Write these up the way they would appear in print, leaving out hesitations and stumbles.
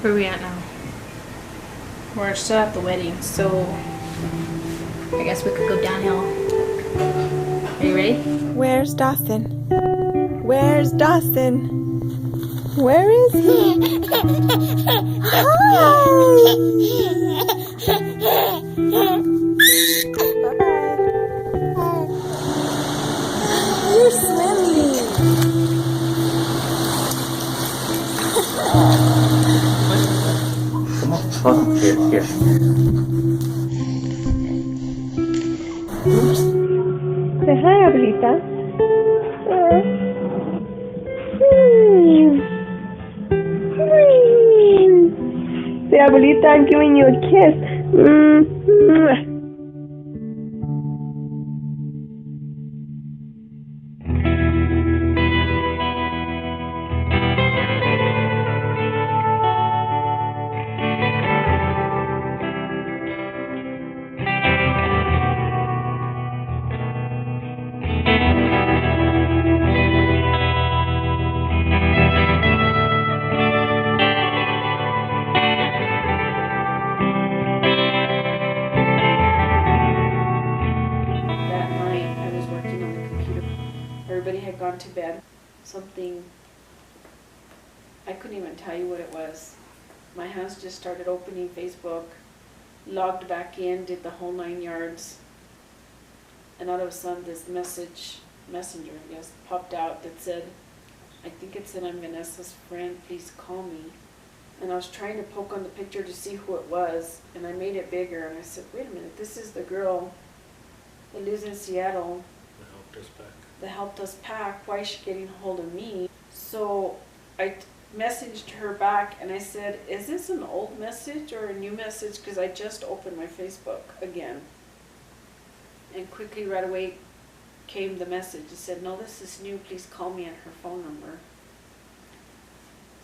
Where are we at now? We're still at the wedding, so I guess we could go downhill. Are you ready? Where's Dawson? Where's Dawson? Where is he? Hi! Bye-bye. You're swimming. Come on, here. Say hi, Abuelita. Say, Abuelita, I'm giving you a kiss. Everybody had gone to bed. Something, I couldn't even tell you what it was. My hands just started opening Facebook, logged back in, did the whole 9 yards. And all of a sudden this messenger, I guess, popped out that said, I think it said, I'm Vanessa's friend, please call me. And I was trying to poke on the picture to see who it was, and I made it bigger, and I said, wait a minute, this is the girl that lives in Seattle that helped us pack. Why is she getting a hold of me? So I messaged her back and I said, is this an old message or a new message? Because I just opened my Facebook again. And quickly right away came the message. It said, no, this is new, please call me at her phone number.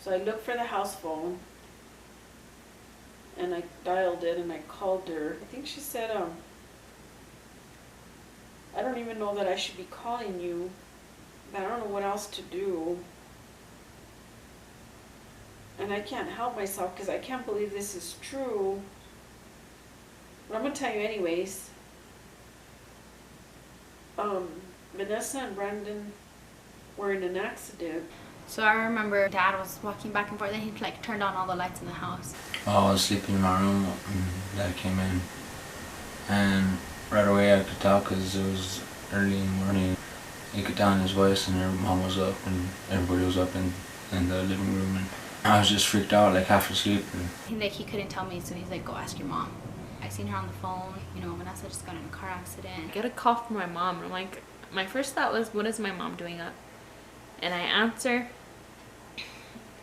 So I looked for the house phone and I dialed it and I called her. I think she said, I don't even know that I should be calling you, but I don't know what else to do. And I can't help myself because I can't believe this is true. But I'm going to tell you anyways. Vanessa and Brandon were in an accident. So I remember Dad was walking back and forth and he like turned on all the lights in the house. Oh, I was sleeping in my room and Dad came in. And right away I could tell because it was early in the morning. He could tell in his voice and her mom was up and everybody was up in the living room. And I was just freaked out, like half asleep. And He couldn't tell me, so he's like, go ask your mom. I seen her on the phone, you know, Vanessa just got in a car accident. I get a call from my mom and I'm like, my first thought was, what is my mom doing up? And I answer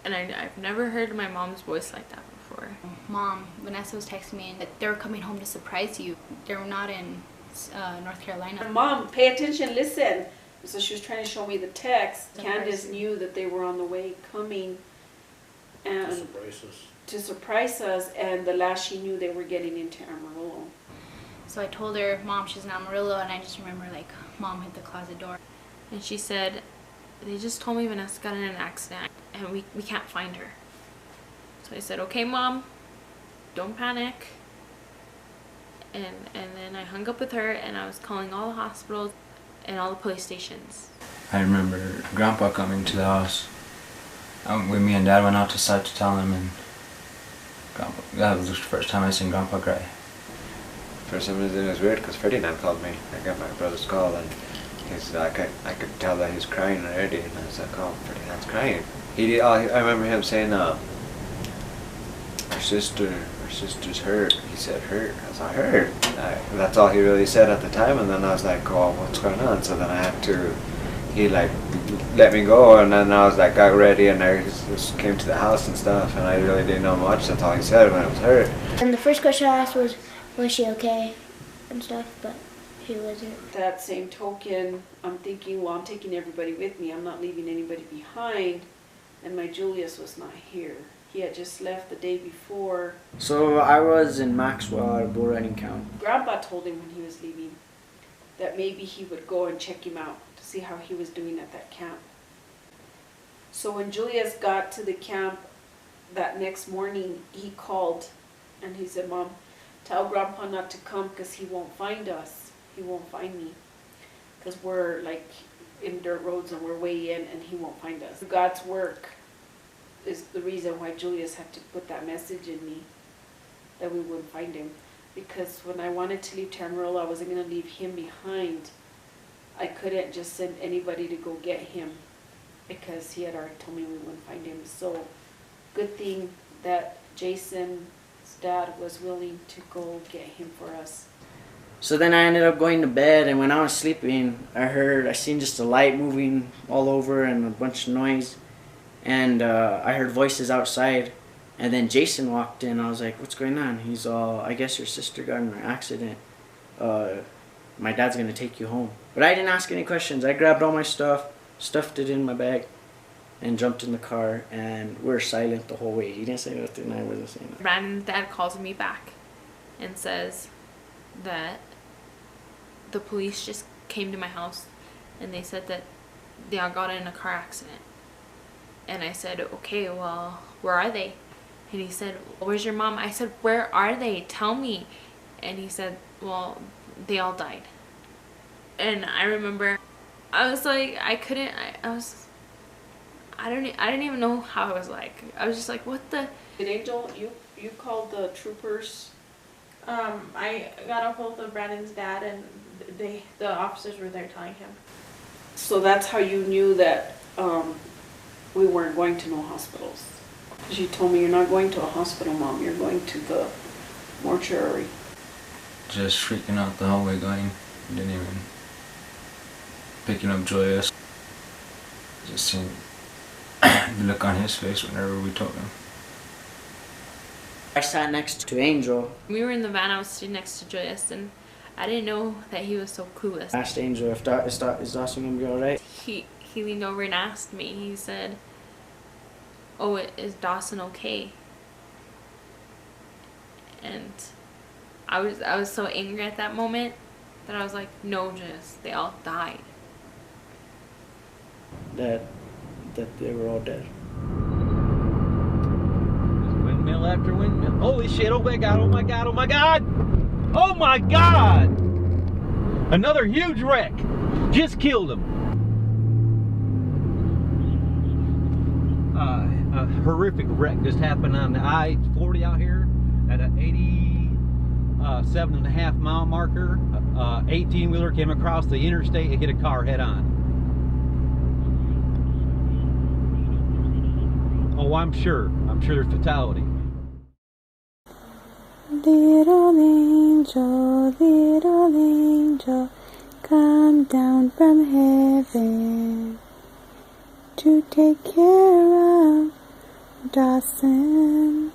and I've never heard my mom's voice like that before. Mom, Vanessa was texting me that they were coming home to surprise you. They're not in North Carolina. Mom, pay attention, listen. So she was trying to show me the text. Candace knew that they were on the way coming and to surprise us, and the last she knew they were getting into Amarillo. So I told her, Mom, she's in Amarillo, and I just remember like, Mom hit the closet door. And she said, they just told me Vanessa got in an accident and we can't find her. So I said, okay, Mom, don't panic. And then I hung up with her and I was calling all the hospitals and all the police stations. I remember Grandpa coming to the house. When me and Dad went out to site to tell him, and Grandpa, that was the first time I seen Grandpa cry. For some reason it was weird because Ferdinand called me. I got my brother's call and he's like, I could tell that he's crying already, and I was like, oh, Ferdinand's crying. I remember him saying, her sister's hurt. He said hurt. I was like, hurt. That's all he really said at the time, and then I was like, oh, what's going on? So then I had to, he like let me go, and then I was like, got ready, and I just came to the house and stuff, and I really didn't know much. That's all he said when I was hurt. And the first question I asked was she okay and stuff, but she wasn't. That same token, I'm thinking, well, I'm taking everybody with me. I'm not leaving anybody behind. And my Julius was not here. He had just left the day before. So I was in Maxwell at a bull riding camp. Grandpa told him when he was leaving that maybe he would go and check him out to see how he was doing at that camp. So when Julius got to the camp, that next morning he called and he said, Mom, tell Grandpa not to come because he won't find us. He won't find me. Because we're like in dirt roads and we're way in and he won't find us. God's work is the reason why Julius had to put that message in me that we wouldn't find him. Because when I wanted to leave Tamarillo, I wasn't going to leave him behind. I couldn't just send anybody to go get him because he had already told me we wouldn't find him. So good thing that Jason's dad was willing to go get him for us. So then I ended up going to bed, and when I was sleeping, I seen just a light moving all over and a bunch of noise, and I heard voices outside, and then Jason walked in. I was like, what's going on? He's all, I guess your sister got in an accident. My dad's gonna take you home. But I didn't ask any questions. I grabbed all my stuff, stuffed it in my bag, and jumped in the car, and we were silent the whole way. He didn't say nothing, I wasn't saying nothing. Brandon's dad calls me back and says that the police just came to my house and they said that they all got in a car accident. And I said, okay, well, where are they? And he said, where's your mom? I said, where are they? Tell me. And he said, well, they all died. And I remember, I was like, I didn't even know how I was like. I was just like, what the? And Angel, you called the troopers? I got a hold of Brandon's dad, and the officers were there telling him. So that's how you knew that we weren't going to no hospitals. Because you told me you're not going to a hospital, Mom. You're going to the mortuary. Just freaking out the whole way going. Didn't even picking up Joyous. Just seeing the look on his face whenever we told him. I sat next to Angel. We were in the van, I was sitting next to Joyous, and I didn't know that he was so clueless. I asked Angel if is Dawson gonna be alright? He leaned over and asked me, he said, oh, is Dawson okay? And I was so angry at that moment that I was like, no, Joyous, they all died. That they were all dead. Windmill after windmill. Holy shit, oh my god, oh my god, oh my god! Oh my god! Another huge wreck. Just killed him. A horrific wreck just happened on the I-40 out here at an 87.5 mile marker. 18-wheeler came across the interstate and hit a car head on. Oh, I'm sure there's fatality. Little angel, come down from heaven to take care of Dawson.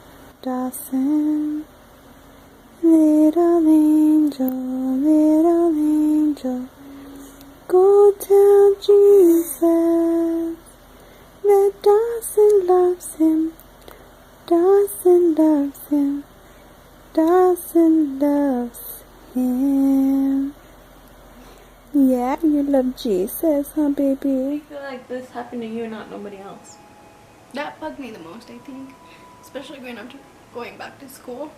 Little angel, go tell Jesus that Dawson loves him. Dawson loves him. Yeah, you love Jesus, huh, baby? I feel like this happened to you, not nobody else. That bugged me the most, I think. Especially going back to school.